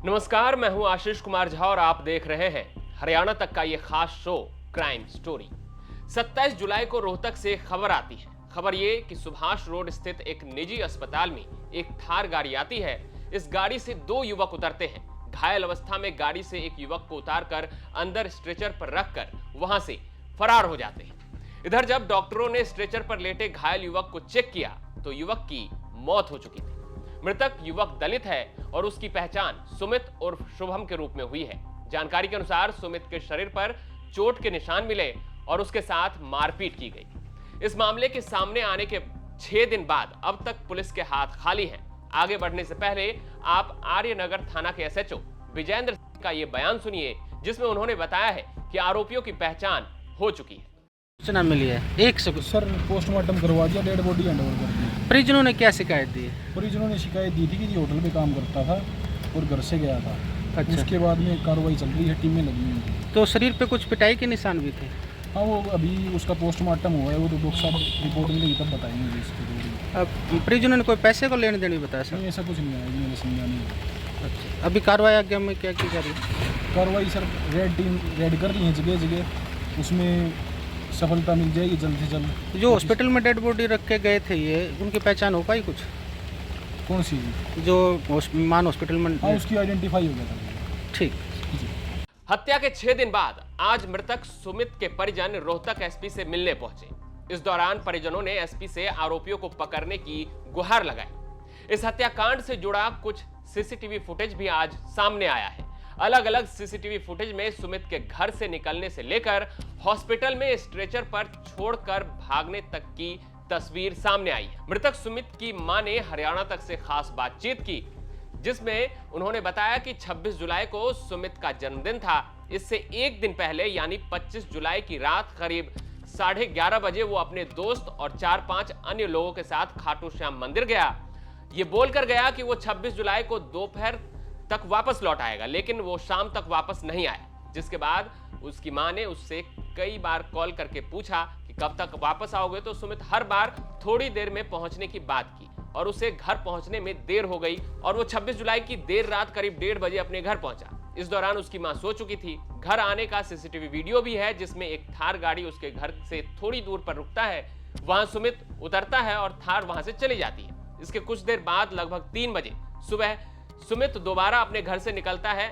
नमस्कार, मैं हूं आशीष कुमार झा और आप देख रहे हैं हरियाणा तक का ये खास शो क्राइम स्टोरी। 27 जुलाई को रोहतक से खबर आती है। खबर ये कि सुभाष रोड स्थित एक निजी अस्पताल में एक थार गाड़ी आती है। इस गाड़ी से दो युवक उतरते हैं। घायल अवस्था में गाड़ी से एक युवक को उतारकर अंदर स्ट्रेचर पर रखकर वहां से फरार हो जाते हैं। इधर जब डॉक्टरों ने स्ट्रेचर पर लेटे घायल युवक को चेक किया तो युवक की मौत हो चुकी थी। मृतक युवक दलित है और उसकी पहचान सुमित उर्फ शुभम के रूप में हुई है। जानकारी के अनुसार सुमित के शरीर पर चोट के निशान मिले और उसके साथ मारपीट की गई। इस मामले के सामने आने के 6 दिन बाद अब तक पुलिस के हाथ खाली हैं। आगे बढ़ने से पहले आप आर्यनगर थाना के एसएचओ विजेंद्र सिंह का यह बयान सुनिए, जिसमें उन्होंने बताया है कि आरोपियों की पहचान हो चुकी है। सूचना मिली है एक से सर पोस्टमार्टम करवा दिया, डेड बॉडी हैंड ओवर कर दी। परिजनों ने क्या शिकायत दी है? परिजनों ने शिकायत दी थी कि ये होटल पे काम करता था और घर से गया था। अच्छा। उसके बाद में कार्रवाई चल रही है, टीमें लगी हुई हैं। तो शरीर पे कुछ पिटाई के निशान भी थे? हाँ, वो अभी उसका पोस्टमार्टम हुआ है, वो तो डॉक्टर साहब रिपोर्ट मिलेगी तब बताएंगे इसकी। अब परिजनों ने कोई पैसे को लेने देने बताया सर? नहीं, ऐसा कुछ नहीं आया, मैंने समझा नहीं। अच्छा, अभी कार्रवाई आगे में क्या की जा रही है? कार्रवाई सर रेड कर ली है जगह जगह, उसमें सफलता मिल जाएगी जल्द से जल्द। जो हॉस्पिटल में डेड बॉडी रख के गए थे ये, उनकी पहचान हो पाई कुछ? कौन सी? जो मान हॉस्पिटल में? हाँ, उसकी आइडेंटिफाई हो गया था। ठीक। हत्या के 6 दिन बाद आज मृतक सुमित के परिजन रोहतक एसपी से मिलने पहुंचे। इस दौरान परिजनों ने एसपी से आरोपियों को पकड़ने की गुहार लगाई। इस हत्याकांड से जुड़ा कुछ सीसीटीवी फुटेज भी आज सामने आया है। अलग अलग सीसीटीवी फुटेज में सुमित के घर से निकलने से लेकर हॉस्पिटल में स्ट्रेचर पर छोड़कर भागने तक की तस्वीर सामने आई है। मृतक सुमित की मां ने हरियाणा तक से खास बातचीत की, जिसमें उन्होंने बताया कि 26 जुलाई को सुमित का जन्मदिन था। इससे एक दिन पहले यानी 25 जुलाई की रात करीब 11:30 बजे वो अपने दोस्त और 4-5 अन्य लोगों के साथ खाटू श्याम मंदिर गया। ये बोलकर गया कि वो 26 जुलाई को दोपहर तक वापस लौट आएगा, लेकिन वो शाम तक वापस नहीं आया। जिसके बाद उसकी मां ने उससे कई बार कॉल करके पूछा कि कब तक वापस आओगे, तो सुमित हर बार थोड़ी देर में पहुंचने की बात की और उसे घर पहुंचने में देर हो गई और वो 26 जुलाई की देर रात करीब 1:30 बजे अपने घर पहुंचा। इस दौरान उसकी मां सो चुकी थी। घर आने का सीसीटीवी वीडियो भी है, जिसमें एक थार गाड़ी उसके घर से थोड़ी दूर पर रुकता है। वहां सुमित उतरता है और थार वहां से चली जाती है। इसके कुछ देर बाद लगभग 3 बजे सुबह सुमित दोबारा अपने घर से निकलता है।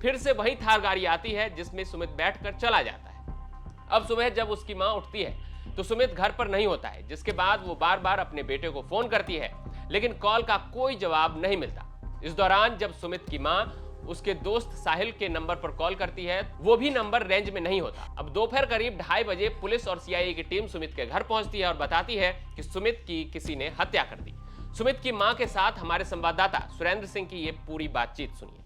फिर से वही थार गाड़ी आती है, जिसमें सुमित बैठकर चला जाता है। अब सुबह जब उसकी मां उठती है तो सुमित घर पर नहीं होता है, जिसके बाद वो बार बार अपने बेटे को फोन करती है, लेकिन कॉल का कोई जवाब नहीं मिलता। इस दौरान जब सुमित की मां उसके दोस्त साहिल के नंबर पर कॉल करती है, वो भी नंबर रेंज में नहीं होता। अब दोपहर करीब 2:30 बजे पुलिस और सीआईए की टीम सुमित के घर पहुंचती है और बताती है कि सुमित की किसी ने हत्या कर दी। सुमित की मां के साथ हमारे संवाददाता सुरेंद्र सिंह की ये पूरी बातचीत सुनिए।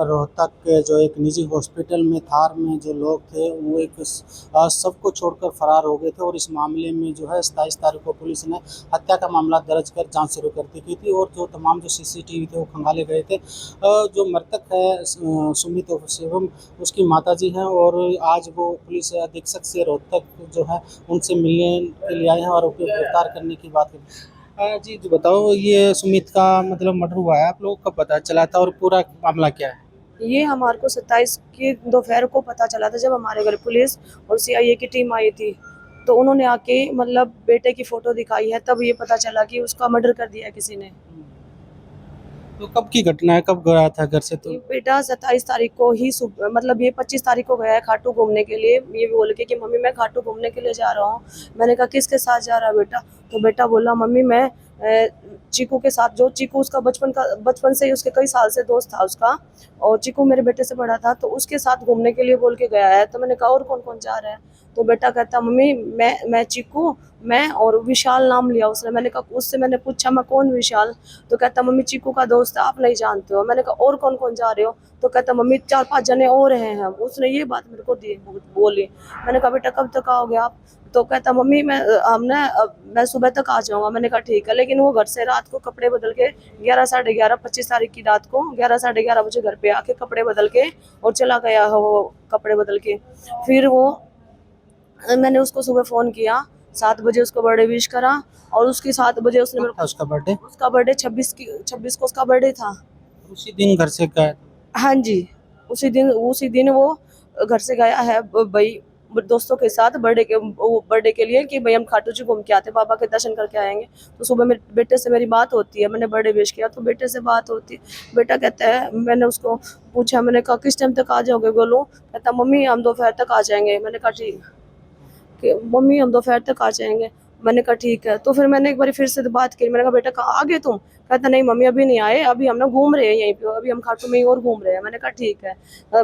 रोहतक के जो एक निजी हॉस्पिटल में थार में जो लोग थे वो एक सबको छोड़कर फरार हो गए थे और इस मामले में जो है 27 तारीख को पुलिस ने हत्या का मामला दर्ज कर जांच शुरू कर दी थी और जो तमाम जो सीसीटीवी थे वो खंगाले गए थे। जो मृतक है सुमित उर्फ शिवम, उसकी माताजी हैं और आज वो पुलिस अधीक्षक से रोहतक जो है उनसे मिलने के लिए आए हैं और उनको गिरफ्तार करने की बात करें। जी जी, बताओ, ये सुमित का मतलब मर्डर हुआ है, आप लोगों को कब पता चला था और पूरा मामला क्या है? ये हमारे को 27 की दोपहर को पता चला था, जब हमारे घर पुलिस और सीआईए की टीम आई थी। तो उन्होंने आके मतलब बेटे की फोटो दिखाई है, तब ये पता चला कि उसका मर्डर कर दिया किसी ने। तो कब की घटना है, कब गया था घर से? तो ये बेटा 27 तारीख को ही मतलब ये 25 तारीख को गया है खाटू घूमने के लिए। ये बोल के कि मम्मी मैं खाटू घूमने के लिए जा रहा हूँ। मैंने कहा किसके साथ जा रहा है बेटा? तो बेटा बोला मम्मी मैं चीकू के साथ। जो चीकू उसका बचपन से ही उसके कई साल से दोस्त था उसका, और चीकू मेरे बेटे से बड़ा था, तो उसके साथ घूमने के लिए बोल के गया है। तो मैंने कहा और कौन कौन जा रहा है? तो बेटा कहता मम्मी मैं चीकू, मैं और विशाल नाम लिया उसने। मैंने कहा, उससे मैंने पूछा मैं कौन विशाल? तो कहता मम्मी चीकू का दोस्त है, आप नहीं जानते हो। मैंने कहा और कौन कौन जा रहे हो? तो कहता मम्मी 4-5 जने और हैं। उसने ये बात मेरे को बोली। मैंने कहा बेटा कब तक आओगे आप? तो कहता मम्मी मैं सुबह तक आ जाऊंगा। मैंने कहा ठीक है। लेकिन वो घर से रात को कपड़े बदल के 11-11:30 25 तारीख की रात को 11-11:30 बजे घर पे आके कपड़े बदल के और चला गया है वो कपड़े बदल के। फिर वो मैंने उसको सुबह फ़ोन किया, 7 बजे उसको बर्थडे विश करा और उसकी 7 बजे उसने उसका बर्थडे? उसका बर्थडे 26 को उसका बर्थडे था। उसी दिन घर से गए? हाँ जी, उसी दिन वो घर से गया है भाई दोस्तों के साथ बर्थडे के लिए कि भाई हम खाटू जी घूम के आते, बाबा के दर्शन करके आएंगे। तो सुबह मेरे बेटे से मेरी बात होती है, मैंने बर्थडे विश किया तो बेटे से बात होती है। बेटा कहता है, मैंने उसको पूछा, मैंने कहा किस टाइम तक आ जाओगे गोलू? कहता मम्मी हम दोपहर तक आ जाएंगे। मैंने कहा ठीक, कि मम्मी हम दोपहर तक आ जाएंगे। मैंने कहा ठीक है। तो फिर मैंने एक बार फिर से बात की, मैंने कहा बेटा कहाँ आ गए तुम? कहता नहीं मम्मी अभी नहीं आए, अभी हम ना घूम रहे हैं यहीं पे, अभी हम खाटू में ही और घूम रहे हैं। मैंने कहा ठीक है।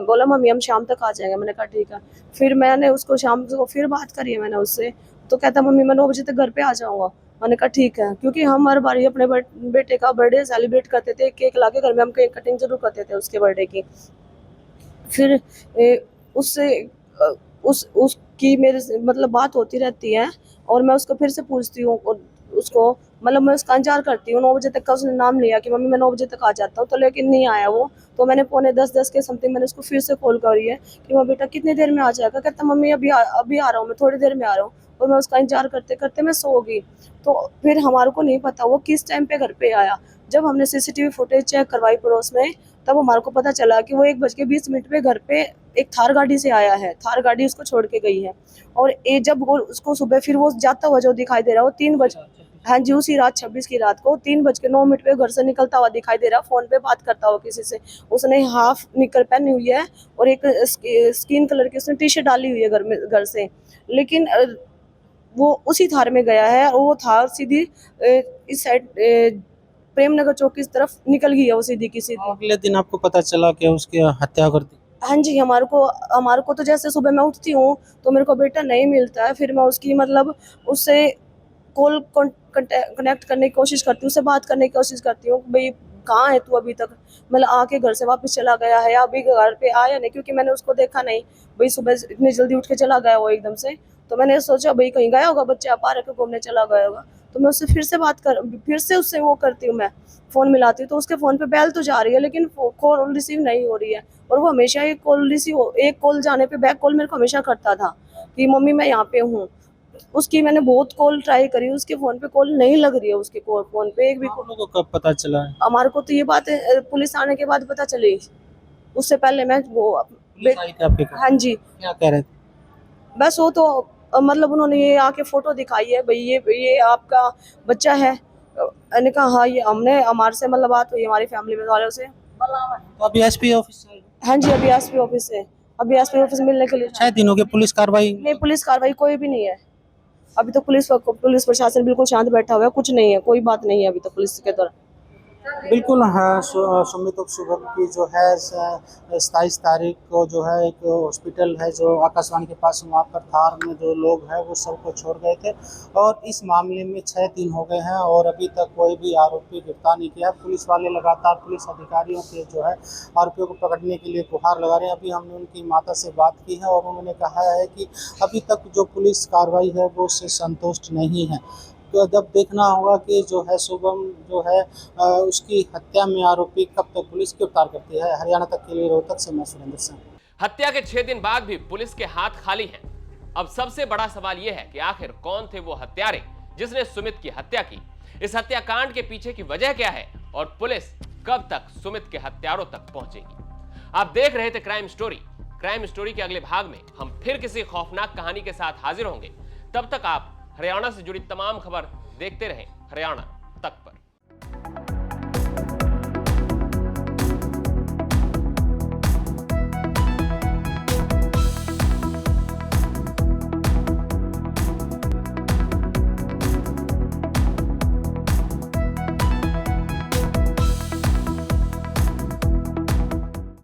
बोला मम्मी हम शाम तक आ जाएंगे। मैंने कहा ठीक है। फिर मैंने उसको शाम को फिर बात करी है मैंने उससे, तो कहता मम्मी मैं 9 बजे तक घर पे आ जाऊँगा। मैंने कहा ठीक है, क्योंकि हम हर बार अपने बेटे का बर्थडे सेलिब्रेट करते थे, केक ला के घर में हम केक कटिंग जरूर करते थे उसके बर्थडे की। फिर उससे उसकी मेरे से मतलब बात होती रहती है और मैं उसको फिर से पूछती हूँ और उसको मतलब मैं उसका इंतजार करती हूँ। 9 बजे तक का उसने नाम लिया कि मम्मी मैं 9 बजे तक आ जाता हूँ, तो लेकिन नहीं आया वो। तो मैंने 9:45 के समथिंग मैंने उसको फिर से कॉल करी है कि मैं बेटा कितनी देर में आ जाएगा? कहता मम्मी अभी आ रहा हूँ, मैं थोड़ी देर में आ रहा हूँ। और मैं उसका इंतजार करते करते मैं सो गई। तो फिर हमारे को नहीं पता वो किस टाइम पे घर पे आया। जब हमने CCTV फुटेज चेक करवाई पड़ोस में, तब हमारे को पता चला कि वो 1:20 पे घर पे एक थार गाड़ी से आया है, थार गाड़ी उसको छोड़ के गई है। और ये जब वो उसको सुबह फिर वो जाता हुआ जो दिखाई दे रहा है वो 3 बज हाँ जी, उसी रात 26 की रात को 3:09 पे घर से निकलता हुआ दिखाई दे रहा है, फोन पे बात करता हुआ किसी से। उसने हाफ निकर पहनी हुई है और एक स्किन कलर की उसने टी-शर्ट डाली हुई है घर से। लेकिन वो उसी थार में गया है और वो थार सीधी इस साइड प्रेमनगर चौक की तरफ निकल गई है, वो सीधी की सीधी। अगले दिन आपको पता चला कि उसकी हत्या कर दी? हाँ जी, हमारे को तो जैसे सुबह मैं उठती हूँ तो मेरे को बेटा नहीं मिलता है। फिर मैं उसकी मतलब उससे कॉल कनेक्ट करने की कोशिश करती हूँ, उससे बात करने की कोशिश करती हूँ, भाई कहाँ है तू अभी तक? मतलब आके घर से वापस चला गया है या अभी घर पे आया नहीं? क्योंकि मैंने उसको देखा नहीं, भाई सुबह इतनी जल्दी उठ के चला गया वो एकदम से। तो मैंने सोचा भाई कहीं गया होगा, बच्चा पार्क घूमने चला गया होगा। तो मैं उससे फिर से उससे वो करती हूँ, मैं फ़ोन मिलाती हूँ तो उसके फ़ोन पे बेल तो जा रही है लेकिन कॉल रिसीव नहीं हो रही है। और वो हमेशा एक कॉल जाने पे बैक कॉल मेरे को हमेशा करता था कि मम्मी मैं यहाँ पे हूँ। उसकी मैंने बहुत कॉल ट्राई करी, उसके फ़ोन पे कॉल नहीं लग रही है, उसके फ़ोन पे एक भी आप लोगों को कब पता चला है? हमारे को तो ये बात पुलिस आने के बाद पता चली। उससे पहले मैं पुलिस आई थी आपके घर? हाँ जी, क्या कह रहे थे? बस वो तो मतलब उन्होंने ये आके फ़ोटो दिखाई है, भाई ये आपका बच्चा है। मैंने कहा हाँ, ये हमारे से मतलब बात हुई हमारी फैमिली में वालों से। तो अभी एसपी ऑफिस से हाँ जी, अभी एसपी ऑफिस से मिलने के लिए 6 दिनों की पुलिस कार्रवाई? नहीं, पुलिस कार्रवाई कोई भी नहीं है अभी तो। पुलिस प्रशासन बिल्कुल शांत बैठा हुआ है, कुछ नहीं है, कोई बात नहीं है अभी तो पुलिस के द्वारा। बिल्कुल हाँ, सुमित शुभम की जो है 27 तारीख को जो है एक हॉस्पिटल है जो आकाशवाणी के पास, वहाँ पर थार में जो लोग हैं वो सबको छोड़ गए थे। और इस मामले में 6 दिन हो गए हैं और अभी तक कोई भी आरोपी गिरफ्तार नहीं किया। पुलिस वाले लगातार पुलिस अधिकारियों के जो है आरोपियों को पकड़ने के लिए गुहार लगा रहे हैं। अभी हमने उनकी माता से बात की है और उन्होंने कहा है कि अभी तक जो पुलिस कार्रवाई है वो उससे संतुष्ट नहीं है। तो जब देखना होगा कि जो है शुभम जो है उसकी हत्या में आरोपी कब तक पुलिस गिरफ्तार करती है। हरियाणा तक के लिए रोहतक से मैं सुरेंद्र सिंह। हत्या के 6 दिन बाद भी पुलिस के हाथ खाली हैं। अब सबसे बड़ा सवाल यह है कि आखिर कौन थे वो हत्यारे जिसने सुमित की हत्या की? इस हत्याकांड के पीछे की वजह क्या है और पुलिस कब तक सुमित के हत्यारों तक पहुंचेगी? आप देख रहे थे क्राइम स्टोरी के अगले भाग में हम फिर किसी खौफनाक कहानी के साथ हाजिर होंगे। तब तक आप हरियाणा से जुड़ी तमाम खबर देखते रहें हरियाणा तक पर।